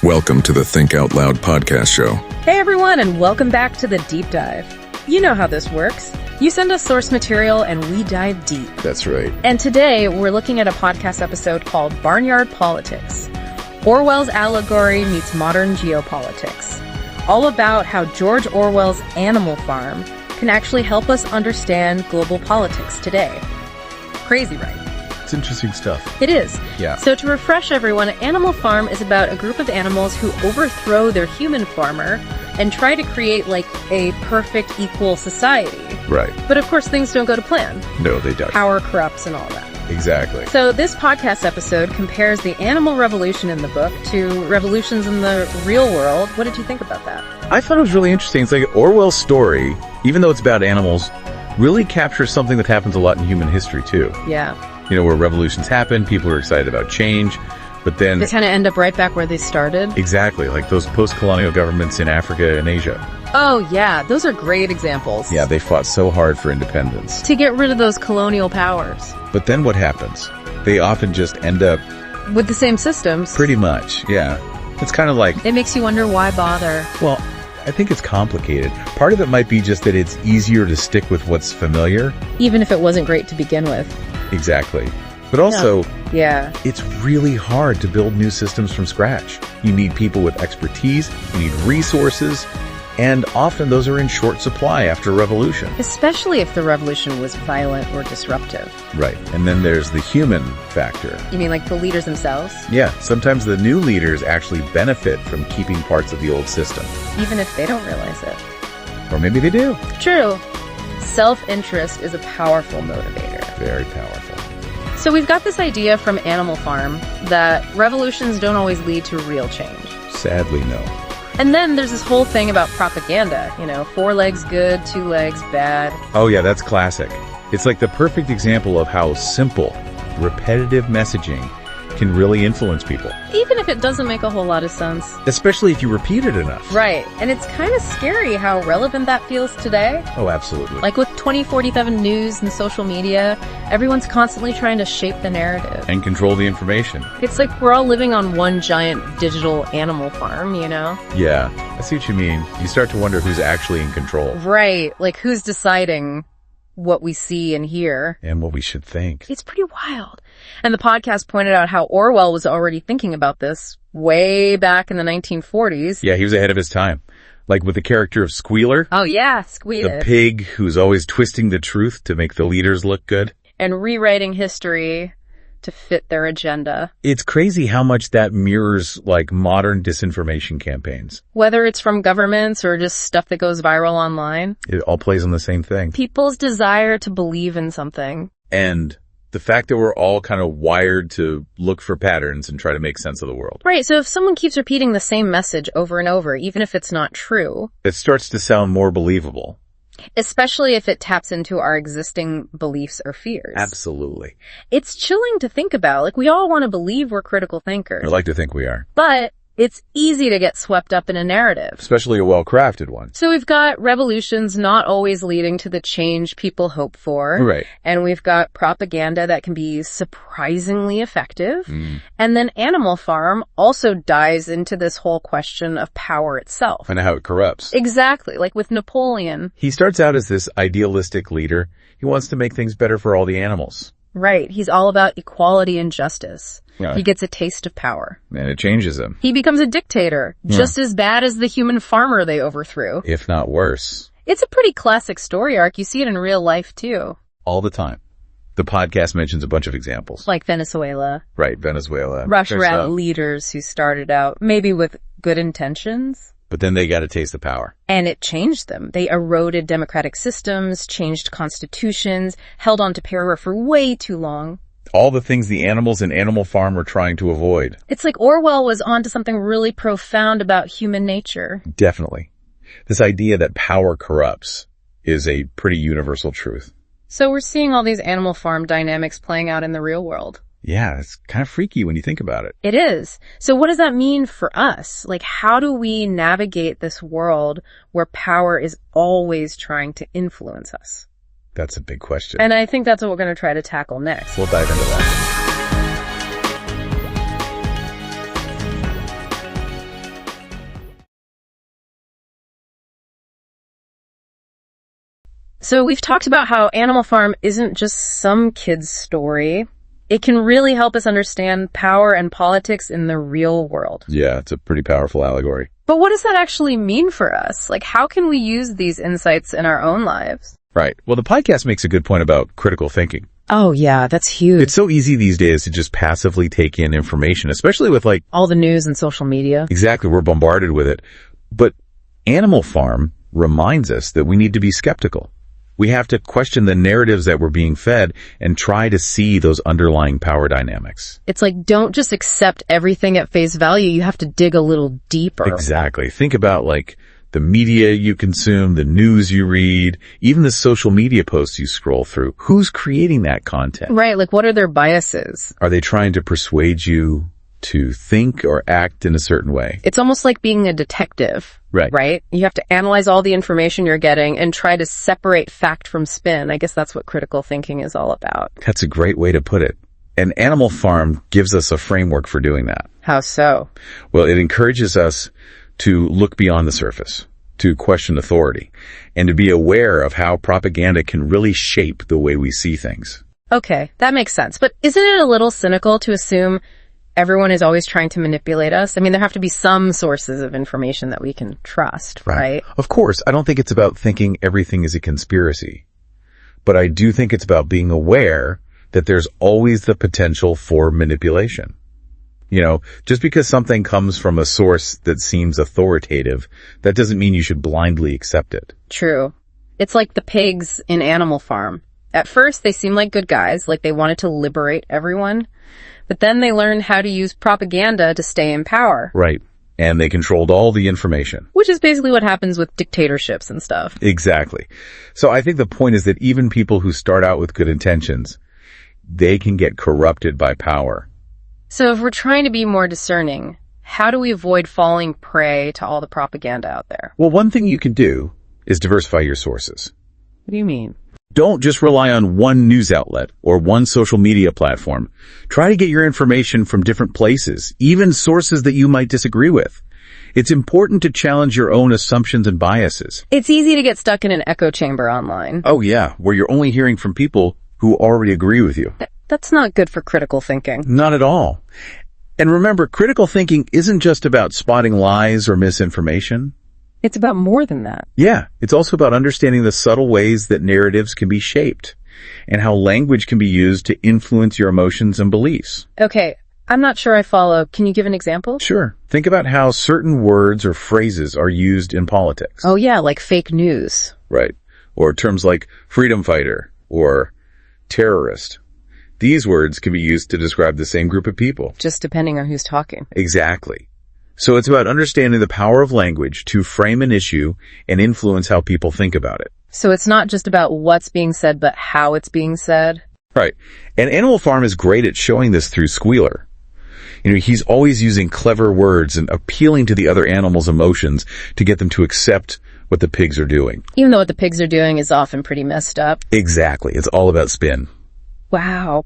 Welcome to the Think Out Loud podcast show. Hey everyone, and welcome back to the Deep Dive. You know how this works. You send us source material and we dive deep. That's right. And today we're looking at a podcast episode called Barnyard Politics. Orwell's allegory meets modern geopolitics. All about how George Orwell's Animal Farm can actually help us understand global politics today. Crazy, right? It's interesting stuff. It is. Yeah. So to refresh everyone, Animal Farm is about a group of animals who overthrow their human farmer and try to create like a perfect equal society. Right. But of course things don't go to plan. No, they don't. Power corrupts and all that. Exactly. So this podcast episode compares the animal revolution in the book to revolutions in the real world. What did you think about that? I thought it was really interesting. It's like Orwell's story, even though it's about animals, really captures something that happens a lot in human history too. Yeah. You know, where revolutions happen, people are excited about change, but then... They kind of end up right back where they started. Exactly, like those post-colonial governments in Africa and Asia. Oh yeah, those are great examples. Yeah, they fought so hard for independence. To get rid of those colonial powers. But then what happens? They often just end up... With the same systems. Pretty much, yeah. It's kind of like... It makes you wonder why bother. Well, I think it's complicated. Part of it might be just that it's easier to stick with what's familiar. Even if it wasn't great to begin with. Exactly. But also, yeah, it's really hard to build new systems from scratch. You need people with expertise, you need resources, and often those are in short supply after a revolution. Especially if the revolution was violent or disruptive. Right. And then there's the human factor. You mean like the leaders themselves? Yeah. Sometimes the new leaders actually benefit from keeping parts of the old system. Even if they don't realize it. Or maybe they do. True. Self-interest is a powerful motivator. Very powerful. So we've got this idea from Animal Farm that revolutions don't always lead to real change. Sadly, no. And then there's this whole thing about propaganda. You know, 4 legs good, 2 legs bad. Oh yeah, that's classic. It's like the perfect example of how simple, repetitive messaging can really influence people. Even if it doesn't make a whole lot of sense. Especially if you repeat it enough. Right. And it's kind of scary how relevant that feels today. Oh, absolutely. Like with 2047 news and social media, everyone's constantly trying to shape the narrative. And control the information. It's like we're all living on one giant digital animal farm, you know? Yeah, I see what you mean. You start to wonder who's actually in control. Right. Like who's deciding what we see and hear. And what we should think. It's pretty wild. And the podcast pointed out how Orwell was already thinking about this way back in the 1940s. Yeah, he was ahead of his time. Like with the character of Squealer. Oh yeah, Squealer. The pig who's always twisting the truth to make the leaders look good. And rewriting history to fit their agenda. It's crazy how much that mirrors like modern disinformation campaigns. Whether it's from governments or just stuff that goes viral online. It all plays on the same thing. People's desire to believe in something. And the fact that we're all kind of wired to look for patterns and try to make sense of the world. Right, so if someone keeps repeating the same message over and over, even if it's not true. It starts to sound more believable. Especially if it taps into our existing beliefs or fears. Absolutely. It's chilling to think about. Like, we all want to believe we're critical thinkers. I like to think we are. But it's easy to get swept up in a narrative. Especially a well-crafted one. So we've got revolutions not always leading to the change people hope for. Right. And we've got propaganda that can be surprisingly effective. And then Animal Farm also dives into this whole question of power itself. And how it corrupts. Exactly. Like with Napoleon. He starts out as this idealistic leader. He wants to make things better for all the animals. Right. He's all about equality and justice. Yeah. He gets a taste of power. And it changes him. He becomes a dictator, just as bad as the human farmer they overthrew. If not worse. It's a pretty classic story arc. You see it in real life, too. All the time. The podcast mentions a bunch of examples. Like Venezuela. Right, Venezuela. Russia had leaders who started out maybe with good intentions. But then they got a taste of power. And it changed them. They eroded democratic systems, changed constitutions, held on to power for way too long. All the things the animals in Animal Farm were trying to avoid. It's like Orwell was onto something really profound about human nature. Definitely. This idea that power corrupts is a pretty universal truth. So we're seeing all these Animal Farm dynamics playing out in the real world. Yeah, it's kind of freaky when you think about it. It is. So what does that mean for us? Like, how do we navigate this world where power is always trying to influence us? That's a big question. And I think that's what we're going to try to tackle next. We'll dive into that. So we've talked about how Animal Farm isn't just some kid's story. It can really help us understand power and politics in the real world. Yeah, it's a pretty powerful allegory. But what does that actually mean for us? Like, how can we use these insights in our own lives? Right. Well, the podcast makes a good point about critical thinking. Oh, yeah, that's huge. It's so easy these days to just passively take in information, especially with like all the news and social media. Exactly. We're bombarded with it. But Animal Farm reminds us that we need to be skeptical. We have to question the narratives that we're being fed and try to see those underlying power dynamics. It's like, don't just accept everything at face value. You have to dig a little deeper. Exactly. Think about like the media you consume, the news you read, even the social media posts you scroll through. Who's creating that content? Right. Like, what are their biases? Are they trying to persuade you to think or act in a certain way? It's almost like being a detective. Right? You have to analyze all the information you're getting and try to separate fact from spin. I guess that's what critical thinking is all about. That's a great way to put it. And Animal Farm gives us a framework for doing that. How so? Well, it encourages us to look beyond the surface, to question authority, and to be aware of how propaganda can really shape the way we see things. Okay, that makes sense. But isn't it a little cynical to assume everyone is always trying to manipulate us? I mean, there have to be some sources of information that we can trust, right? Of course, I don't think it's about thinking everything is a conspiracy. But I do think it's about being aware that there's always the potential for manipulation. You know, just because something comes from a source that seems authoritative, that doesn't mean you should blindly accept it. True. It's like the pigs in Animal Farm. At first, they seemed like good guys, like they wanted to liberate everyone. But then they learned how to use propaganda to stay in power. Right. And they controlled all the information. Which is basically what happens with dictatorships and stuff. Exactly. So I think the point is that even people who start out with good intentions, they can get corrupted by power. So if we're trying to be more discerning, how do we avoid falling prey to all the propaganda out there? Well, one thing you can do is diversify your sources. What do you mean? Don't just rely on one news outlet or one social media platform. Try to get your information from different places, even sources that you might disagree with. It's important to challenge your own assumptions and biases. It's easy to get stuck in an echo chamber online. Oh yeah, where you're only hearing from people who already agree with you. That's not good for critical thinking. Not at all. And remember, critical thinking isn't just about spotting lies or misinformation. It's about more than that. Yeah, it's also about understanding the subtle ways that narratives can be shaped and how language can be used to influence your emotions and beliefs. Okay, I'm not sure I follow. Can you give an example? Sure. Think about how certain words or phrases are used in politics. Oh yeah, like fake news. Right. Or terms like freedom fighter or terrorist. These words can be used to describe the same group of people. Just depending on who's talking. Exactly. So it's about understanding the power of language to frame an issue and influence how people think about it. So it's not just about what's being said, but how it's being said? Right. And Animal Farm is great at showing this through Squealer. You know, he's always using clever words and appealing to the other animals' emotions to get them to accept what the pigs are doing. Even though what the pigs are doing is often pretty messed up. Exactly. It's all about spin. Wow.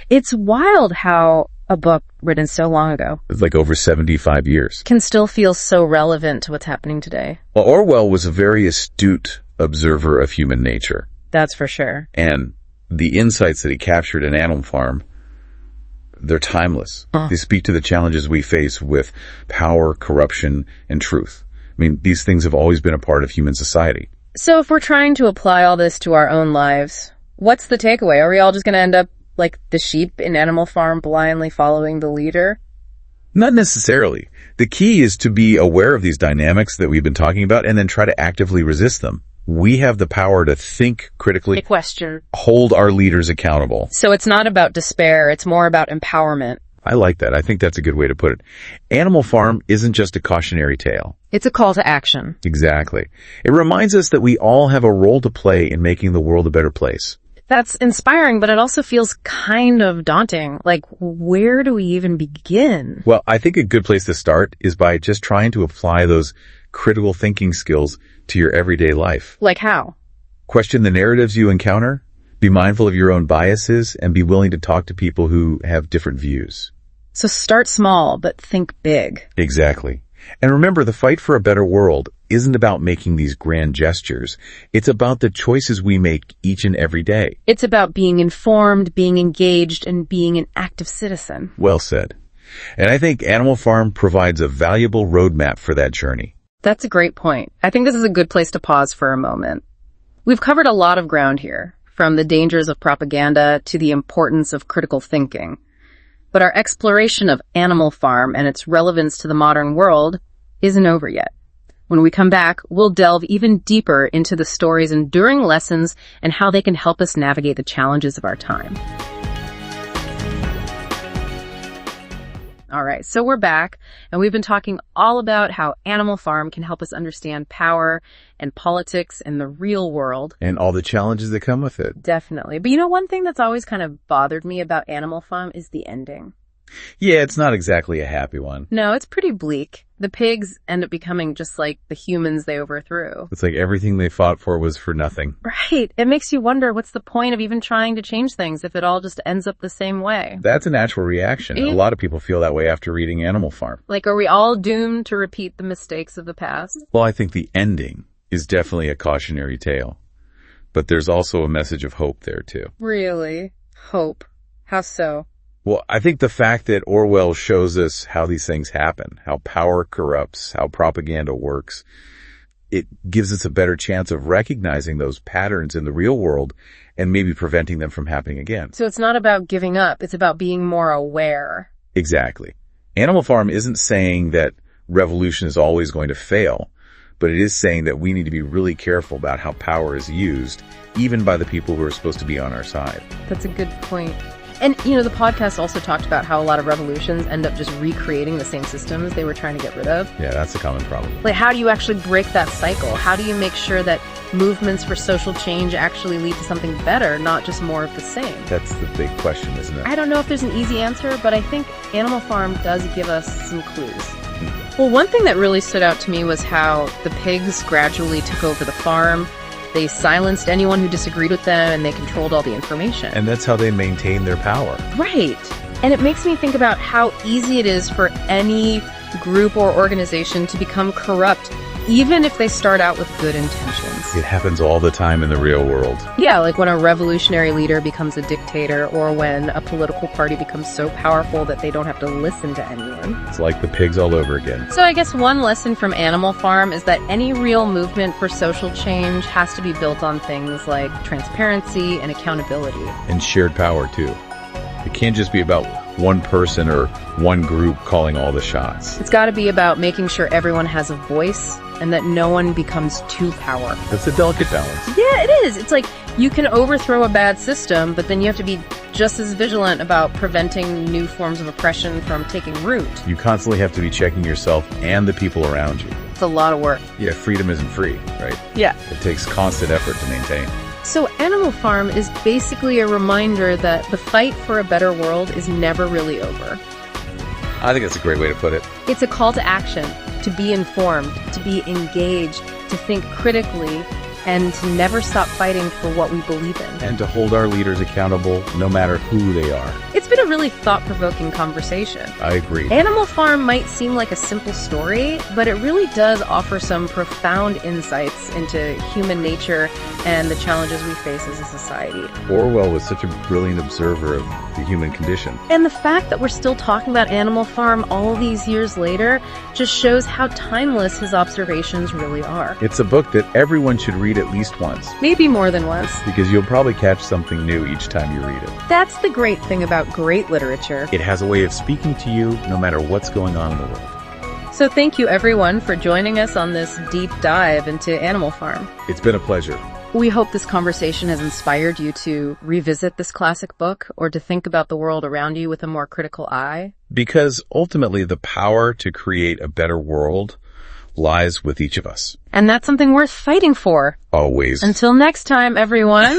It's wild how a book written so long ago, It's like over 75 years, can still feel so relevant to what's happening today. Well, Orwell was a very astute observer of human nature. That's for sure. And the insights that he captured in Animal Farm, they're timeless. They speak to the challenges we face with power, corruption, and truth. I mean, these things have always been a part of human society. So if we're trying to apply all this to our own lives, what's the takeaway? Are we all just going to end up like the sheep in Animal Farm, blindly following the leader? Not necessarily. The key is to be aware of these dynamics that we've been talking about and then try to actively resist them. We have the power to think critically, Question. hold our leaders accountable. So it's not about despair, it's more about empowerment. I like that. I think that's a good way to put it. Animal Farm isn't just a cautionary tale. It's a call to action. Exactly. It reminds us that we all have a role to play in making the world a better place. That's inspiring, but it also feels kind of daunting. Like, where do we even begin? Well, I think a good place to start is by just trying to apply those critical thinking skills to your everyday life. Like how? Question the narratives you encounter, be mindful of your own biases, and be willing to talk to people who have different views. So start small, but think big. Exactly. And remember, the fight for a better world isn't about making these grand gestures. It's about the choices we make each and every day. It's about being informed, being engaged, and being an active citizen. Well said. And I think Animal Farm provides a valuable roadmap for that journey. That's a great point. I think this is a good place to pause for a moment. We've covered a lot of ground here, from the dangers of propaganda to the importance of critical thinking. But our exploration of Animal Farm and its relevance to the modern world isn't over yet. When we come back, we'll delve even deeper into the story's enduring lessons and how they can help us navigate the challenges of our time. All right, so we're back, and we've been talking all about how Animal Farm can help us understand power and politics in the real world. And all the challenges that come with it. Definitely. But you know, one thing that's always kind of bothered me about Animal Farm is the ending. Yeah, it's not exactly a happy one. No, it's pretty bleak. The pigs end up becoming just like the humans they overthrew. It's like everything they fought for was for nothing. Right. It makes you wonder, what's the point of even trying to change things if it all just ends up the same way? That's a natural reaction. Yeah. A lot of people feel that way after reading Animal Farm. Like, are we all doomed to repeat the mistakes of the past? Well, I think the ending is definitely a cautionary tale. But there's also a message of hope there, too. Really? Hope? How so? Well, I think the fact that Orwell shows us how these things happen, how power corrupts, how propaganda works, it gives us a better chance of recognizing those patterns in the real world and maybe preventing them from happening again. So it's not about giving up, it's about being more aware. Exactly. Animal Farm isn't saying that revolution is always going to fail, but it is saying that we need to be really careful about how power is used, even by the people who are supposed to be on our side. That's a good point. And, you know, the podcast also talked about how a lot of revolutions end up just recreating the same systems they were trying to get rid of. Yeah, that's a common problem. Like, how do you actually break that cycle? How do you make sure that movements for social change actually lead to something better, not just more of the same? That's the big question, isn't it? I don't know if there's an easy answer, but I think Animal Farm does give us some clues. Well, one thing that really stood out to me was how the pigs gradually took over the farm. They silenced anyone who disagreed with them, and they controlled all the information. And that's how they maintain their power. Right. And it makes me think about how easy it is for any group or organization to become corrupt, even if they start out with good intentions. It happens all the time in the real world. Yeah, like when a revolutionary leader becomes a dictator, or when a political party becomes so powerful that they don't have to listen to anyone. It's like the pigs all over again. So I guess one lesson from Animal Farm is that any real movement for social change has to be built on things like transparency and accountability. And shared power, too. It can't just be about one person or one group calling all the shots. It's got to be about making sure everyone has a voice and that no one becomes too powerful. That's a delicate balance. Yeah, it is. It's like you can overthrow a bad system, but then you have to be just as vigilant about preventing new forms of oppression from taking root. You constantly have to be checking yourself and the people around you. It's a lot of work. Yeah, freedom isn't free, right? Yeah. It takes constant effort to maintain. So Animal Farm is basically a reminder that the fight for a better world is never really over. I think that's a great way to put it. It's a call to action, to be informed, to be engaged, to think critically, and to never stop fighting for what we believe in. And to hold our leaders accountable no matter who they are. It's been a really thought-provoking conversation. I agree. Animal Farm might seem like a simple story, but it really does offer some profound insights into human nature and the challenges we face as a society. Orwell was such a brilliant observer of the human condition. And the fact that we're still talking about Animal Farm all these years later just shows how timeless his observations really are. It's a book that everyone should read at least once. Maybe more than once. Because you'll probably catch something new each time you read it. That's the great thing about great literature. It has a way of speaking to you no matter what's going on in the world. So thank you everyone for joining us on this deep dive into Animal Farm. It's been a pleasure. We hope this conversation has inspired you to revisit this classic book or to think about the world around you with a more critical eye. Because ultimately the power to create a better world lies with each of us. And that's something worth fighting for. Always. Until next time, everyone.